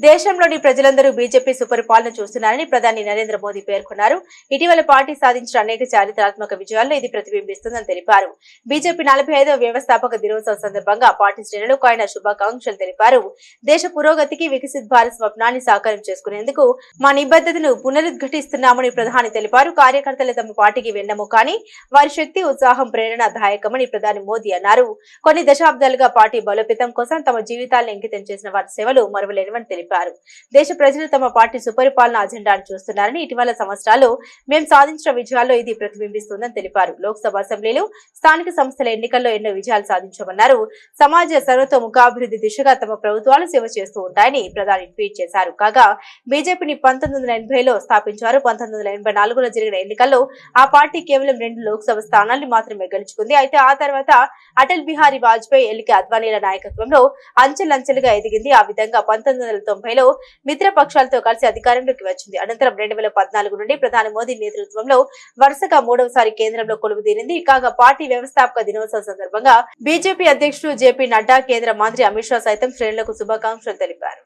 దేశంలోని ప్రజలందరూ బీజేపీ సుపరిపాలన చూస్తున్నారని ప్రధాని నరేంద్ర మోదీ పేర్కొన్నారు. ఇటీవల పార్టీ సాధించిన అనేక చారిత్రాత్మక విజయాల్లో ఇది ప్రతిబింబిస్తుందని తెలిపారు. బీజేపీ 45వ వ్యవస్థాపక దినోత్సవం సందర్భంగా పార్టీ శ్రేణులకు ఆయన శుభాకాంక్షలు తెలిపారు. దేశ పురోగతికి వికసిత్ భారత్ స్వప్నాన్ని సాకారం చేసుకునేందుకు మా నిబద్ధతను పునరుద్ఘాటిస్తున్నామని ప్రధాని తెలిపారు. కార్యకర్తలు తమ పార్టీకి వెన్నెముకని, వారి శక్తి, ఉత్సాహం, ప్రేరణ దాయకమని ప్రధాని మోదీ అన్నారు. కొన్ని దశాబ్దాలుగా పార్టీ బలోపేతం కోసం తమ జీవితాలను అంకితం చేసిన వారి సేవలు మరువలేనివని తెలిపారు. దేశ ప్రజలు తమ పార్టీ సుపరిపాలన అజెండాను చూస్తున్నారని, ఇటీవల సంవత్సరాల్లో మేము సాధించిన విజయాల్లో ఇది ప్రతిబింబిస్తుందని తెలిపారు. లోక్సభ అసెంబ్లీలు, స్థానిక సంస్థల ఎన్నికల్లో ఎన్నో విజయాలు సాధించామన్నారు. సమాజ సర్వతోముఖాభివృద్ధి దిశగా తమ ప్రభుత్వాలు సేవ చేస్తూ ఉంటాయని ప్రధాని ట్వీట్ చేశారు. కాగా బీజేపీని 1980లో స్థాపించారు. 1984లో జరిగిన ఎన్నికల్లో ఆ పార్టీ కేవలం 2 లోక్సభ స్థానాలను మాత్రమే గెలుచుకుంది. అయితే ఆ తర్వాత అటల్ బిహారీ వాజ్పేయి, ఎల్కే అద్వానీల నాయకత్వంలో అంచెలంచెలుగా ఎదిగింది. ఆ విధంగా 1990లో మిత్ర పక్షాలతో కలిసి అధికారంలోకి వచ్చింది. అనంతరం 2014 నుండి ప్రధాని మోదీ నేతృత్వంలో వరుసగా 3వసారి కేంద్రంలో కొలువుదీరింది. కాగా పార్టీ వ్యవస్థాపక దినోత్సవం సందర్భంగా బీజేపీ అధ్యక్షుడు జేపీ నడ్డా, కేంద్ర మంత్రి అమిత్ షా సైతం శ్రేణులకు శుభాకాంక్షలు తెలిపారు.